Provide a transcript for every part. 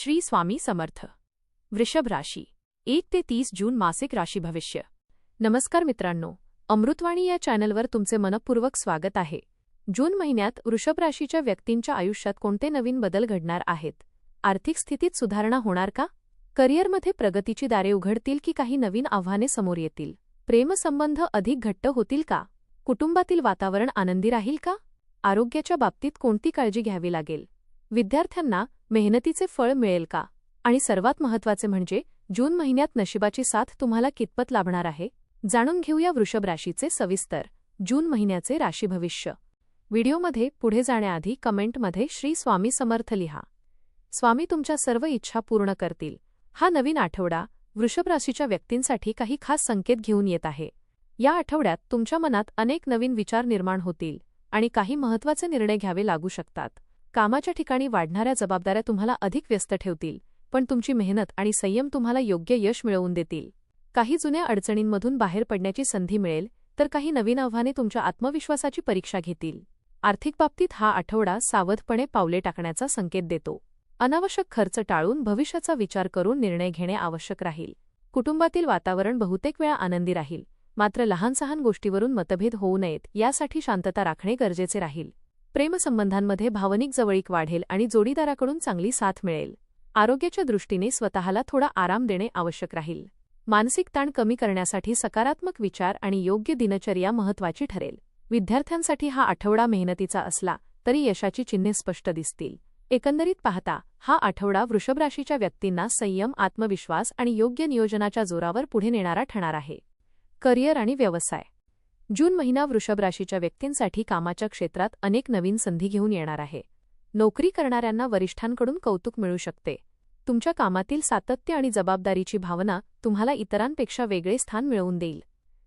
श्री स्वामी समर्थ. वृषभ राशी 1 ते 30 जून मासिक राशी भविष्य. नमस्कार मित्रांनो, अमृतवाणी या चॅनलवर तुमचे मनपूर्वक स्वागत आहे. जून महिन्यात वृषभ राशीच्या व्यक्तींच्या आयुष्यात कोणते नवीन बदल घडणार आहेत? आर्थिक स्थितीत सुधारणा होणार का? करिअरमध्ये प्रगतीची दारे उघडतील की काही नवीन आव्हाने समोर येतील? प्रेमसंबंध अधिक घट्ट होतील का? कुटुंबातील वातावरण आनंदी राहील का? आरोग्याच्या बाबतीत कोणती काळजी घ्यावी लागेल? विद्यार्थ्यांना मेहनतीचे फळ मिळेल का? आणि सर्वात महत्त्वाचे म्हणजे जून महिन्यात नशिबाची साथ तुम्हाला कितपत लाभणार आहे? जाणून घेऊया वृषभ राशीचे सविस्तर जून महिन्याचे राशी भविष्य. व्हिडिओमध्ये पुढे जाण्याआधी कमेंटमध्ये श्री स्वामी समर्थ लिहा. स्वामी तुमच्या सर्व इच्छा पूर्ण करतील. हा नवीन आठवडा वृषभ राशीच्या व्यक्तींसाठी काही खास संकेत घेऊन येत आहे. या आठवड्यात तुमच्या मनात अनेक नवीन विचार निर्माण होतील आणि काही महत्त्वाचे निर्णय घ्यावे लागू शकतात. कामाच्या ठिकाणी वाढणाऱ्या जबाबदाऱ्या तुम्हाला अधिक व्यस्त ठेवतील, पण तुमची मेहनत आणि संयम तुम्हाला योग्य यश मिळवून देतील. काही जुन्या अडचणींमधून बाहेर पडण्याची संधी मिळेल, तर काही नवीन आव्हाने तुमच्या आत्मविश्वासाची परीक्षा घेतील. आर्थिक बाबतीत हा आठवडा सावधपणे पावले टाकण्याचा संकेत देतो. अनावश्यक खर्च टाळून भविष्याचा विचार करून निर्णय घेणे आवश्यक राहील. कुटुंबातील वातावरण बहुतेक वेळा आनंदी राहील, मात्र लहान-सहान गोष्टीवरून मतभेद होऊ नयेत यासाठी शांतता राखणे गरजेचे राहील. प्रेमसंबंधांमध्ये भावनिक जवळीक वाढेल आणि जोडीदाराकडून चांगली साथ मिळेल. आरोग्याच्या दृष्टीने स्वतःला थोडा आराम देणे आवश्यक राहील. मानसिक ताण कमी करण्यासाठी सकारात्मक विचार आणि योग्य दिनचर्या महत्त्वाची ठरेल. विद्यार्थ्यांसाठी हा आठवडा मेहनतीचा असला तरी यशाची चिन्हे स्पष्ट दिसतील. एकंदरीत पाहता हा आठवडा वृषभ राशीच्या व्यक्तींना संयम, आत्मविश्वास आणि योग्य नियोजनाच्या जोरावर पुढे नेणारा ठरणार आहे. करिअर आणि व्यवसाय. जून महिना वृषभ राशीच्या व्यक्तींसाठी कामाच्या क्षेत्रात अनेक नवीन संधी घेऊन येणार आहे. नोकरी करणाऱ्यांना वरिष्ठांकडून कौतुक मिळू शकते. तुमच्या कामातील सातत्य आणि जबाबदारीची भावना तुम्हाला इतरांपेक्षा वेगळे स्थान मिळवून देईल.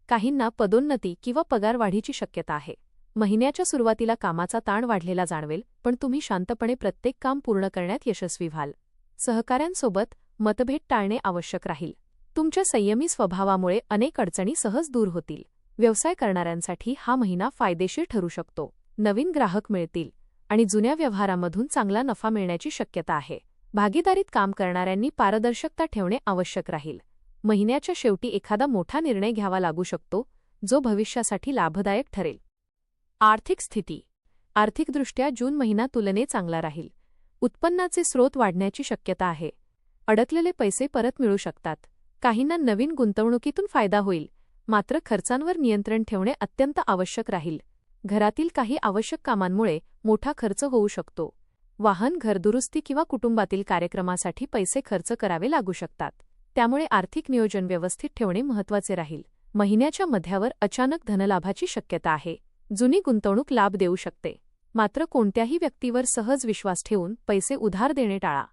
काहींना पदोन्नती किंवा पगारवाढीची शक्यता आहे. महिन्याच्या सुरुवातीला कामाचा ताण वाढलेला जाणवेल, पण तुम्ही शांतपणे प्रत्येक काम पूर्ण करण्यात यशस्वी व्हाल. सहकाऱ्यांसोबत मतभेद टाळणे आवश्यक राहील. तुमच्या संयमी स्वभावामुळे अनेक अडचणी सहज दूर होतील. व्यवसाय करणाऱ्यांसाठी हा महिना फायदेशीर ठरू शकतो. नवीन ग्राहक मिळतील आणि जुन्या व्यवहारामधून चांगला नफा मिळण्याची शक्यता आहे. भागीदारीत काम करणाऱ्यांनी पारदर्शकता ठेवणे आवश्यक राहील. महिन्याच्या शेवटी एखादा मोठा निर्णय घ्यावा लागू शकतो, जो भविष्यासाठी लाभदायक ठरेल. आर्थिक स्थिती. आर्थिकदृष्ट्या जून महिना तुलनेने चांगला राहील. उत्पन्नाचे स्रोत वाढण्याची शक्यता आहे. अडकलेले पैसे परत मिळू शकतात. काहींना नवीन गुंतवणुकीतून फायदा होईल, मात्र खर्चांवर नियंत्रण ठेवणे अत्यंत आवश्यक राहील. घरातील काही आवश्यक कामांमुळे मोठा खर्च होऊ शकतो. वाहन, घरदुरुस्ती किंवा कुटुंबातील कार्यक्रमासाठी पैसे खर्च करावे लागू शकतात. त्यामुळे आर्थिक नियोजन व्यवस्थित ठेवणे महत्त्वाचे राहील. महिन्याच्या मध्यावर अचानक धनलाभाची शक्यता आहे. जुनी गुंतवणूक लाभ देऊ शकते, मात्र कोणत्याही व्यक्तीवर सहज विश्वास ठेवून पैसे उधार देणे टाळा.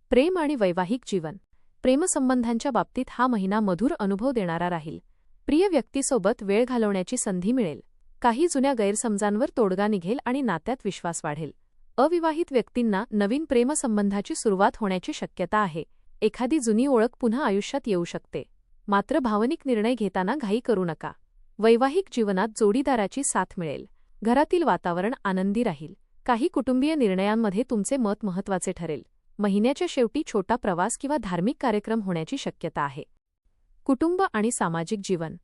प्रेम आणि वैवाहिक जीवन. प्रेमसंबंधांच्या बाबतीत हा महिना मधुर अनुभव देणारा राहील. प्रिय व्यक्तीसोबत वेळ घालवण्याची संधी मिळेल. काही जुन्या गैरसमजांवर तोडगा निघेल आणि नात्यात विश्वास वाढेल. अविवाहित व्यक्तींना नवीन प्रेमसंबंधाची सुरुवात होण्याची शक्यता आहे. एखादी जुनी ओळख पुन्हा आयुष्यात येऊ शकते, मात्र भावनिक निर्णय घेताना घाई करू नका. वैवाहिक जीवनात जोडीदाराची साथ मिळेल. घरातील वातावरण आनंदी राहील. काही कुटुंबीय निर्णयांमध्ये तुमचे मत महत्त्वाचे ठरेल. महिन्याच्या शेवटी छोटा प्रवास किंवा धार्मिक कार्यक्रम होण्याची शक्यता आहे. कुटुंब आणि सामाजिक जीवन.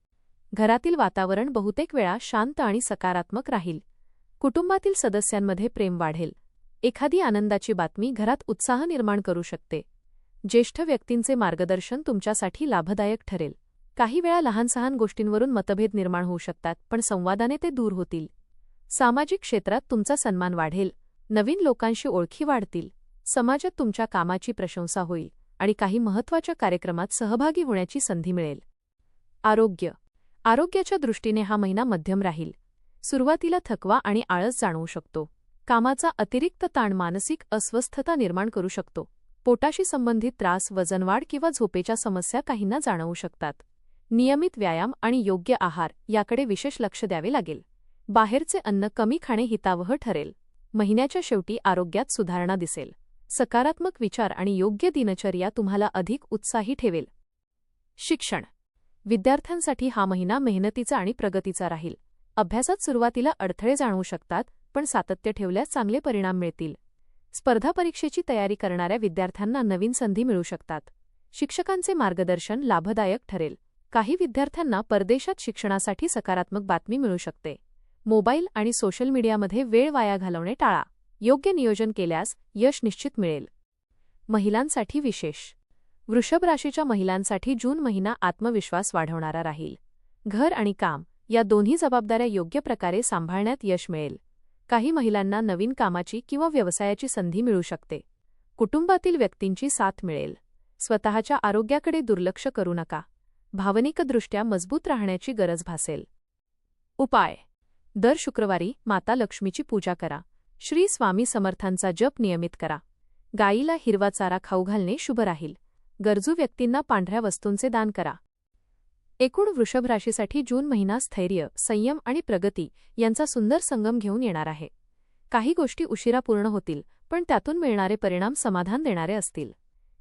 घरातील वातावरण बहुतेक वेळा शांत आणि सकारात्मक राहील. कुटुंबातील सदस्यांमध्ये प्रेम वाढेल. एखादी आनंदाची बातमी घरात उत्साह निर्माण करू शकते. ज्येष्ठ व्यक्तींचे मार्गदर्शन तुमच्यासाठी लाभदायक ठरेल. काही वेळा लहान-सहान गोष्टींवरून मतभेद निर्माण होऊ शकतात, पण संवादाने ते दूर होतील. सामाजिक क्षेत्रात तुमचा सन्मान वाढेल. नवीन लोकांशी ओळखी वाढतील. समाजात तुमच्या कामाची प्रशंसा होईल आणि काही महत्त्वाच्या कार्यक्रमात सहभागी होण्याची संधी मिळेल. आरोग्य. आरोग्याच्या दृष्टीने हा महिना मध्यम राहील. सुरुवातीला थकवा आणि आळस जाणवू शकतो. कामाचा अतिरिक्त ताण मानसिक अस्वस्थता निर्माण करू शकतो. पोटाशी संबंधित त्रास, वजनवाढ किंवा झोपेच्या समस्या काहींना जाणवू शकतात. नियमित व्यायाम आणि योग्य आहार याकडे विशेष लक्ष द्यावे लागेल. बाहेरचे अन्न कमी खाणे हितावह ठरेल. महिन्याच्या शेवटी आरोग्यात सुधारणा दिसेल. सकारात्मक विचार आणि योग्य दिनचर्या तुम्हाला अधिक उत्साही ठेवेल. शिक्षण. विद्यार्थ्यांसाठी हा महिना मेहनतीचा आणि प्रगतीचा राहील. अभ्यासात सुरुवातीला अडथळे जाणवू शकतात, पण सातत्य ठेवल्यास चांगले परिणाम मिळतील. स्पर्धा परीक्षेची तयारी करणाऱ्या विद्यार्थ्यांना नवीन संधी मिळू शकतात. शिक्षकांचे मार्गदर्शन लाभदायक ठरेल. काही विद्यार्थ्यांना परदेशात शिक्षणासाठी सकारात्मक बातमी मिळू शकते. मोबाईल आणि सोशल मीडियामध्ये वेळ वाया घालवणे टाळा. योग्य नियोजन केल्यास यश निश्चित मिळेल. महिलांसाठी विशेष. वृषभ राशीच्या महिलांसाठी जून महिना आत्मविश्वास वाढवणारा राहील. घर आणि काम या दोन्ही जबाबदाऱ्या योग्य प्रकारे सांभाळण्यात यश मिळेल. काही महिलांना नवीन कामाची किंवा व्यवसायाची संधी मिळू शकते. कुटुंबातील व्यक्तींची साथ मिळेल. स्वतःच्या आरोग्याकडे दुर्लक्ष करू नका. भावनिकदृष्ट्या मजबूत राहण्याची गरज भासेल. उपाय. दर शुक्रवारी माता लक्ष्मीची पूजा करा. श्री स्वामी समर्थांचा जप नियमित करा. गायीला हिरवा चारा खाऊ घालणे शुभ राहील. गरजू व्यक्तींना पांढऱ्या वस्तूंचे दान करा. एकूण वृषभ राशीसाठी जून महिना स्थैर्य, संयम आणि प्रगती यांचा सुंदर संगम घेऊन येणार आहे. काही गोष्टी उशिरा पूर्ण होतील, पण त्यातून मिळणारे परिणाम समाधान देणारे असतील.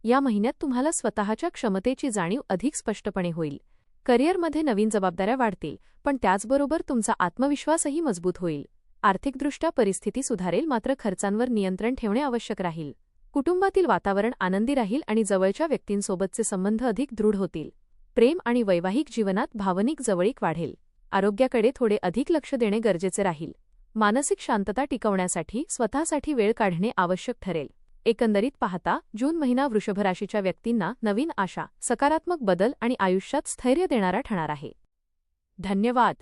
या महिन्यात तुम्हाला स्वतःच्या क्षमतेची जाणीव अधिक स्पष्टपणे होईल. करिअरमध्ये नवीन जबाबदाऱ्या वाढतील, पण त्याचबरोबर तुमचा आत्मविश्वासही मजबूत होईल. आर्थिकदृष्ट्या परिस्थिती सुधारेल, मात्र खर्चांवर नियंत्रण ठेवणे आवश्यक राहील. कुटुंबातील वातावरण आनंदी राहील आणि जवळच्या व्यक्तींसोबतचे संबंध अधिक दृढ होतील. प्रेम आणि वैवाहिक जीवनात भावनिक जवळीक वाढेल. आरोग्याकडे थोडे अधिक लक्ष देणे गरजेचे राहील. मानसिक शांतता टिकवण्यासाठी स्वतःसाठी वेळ काढणे आवश्यक ठरेल. एकंदरीत पाहता जून महिना वृषभ राशीच्या व्यक्तींना नवीन आशा, सकारात्मक बदल आणि आयुष्यात स्थैर्य देणारा ठरणार आहे. धन्यवाद.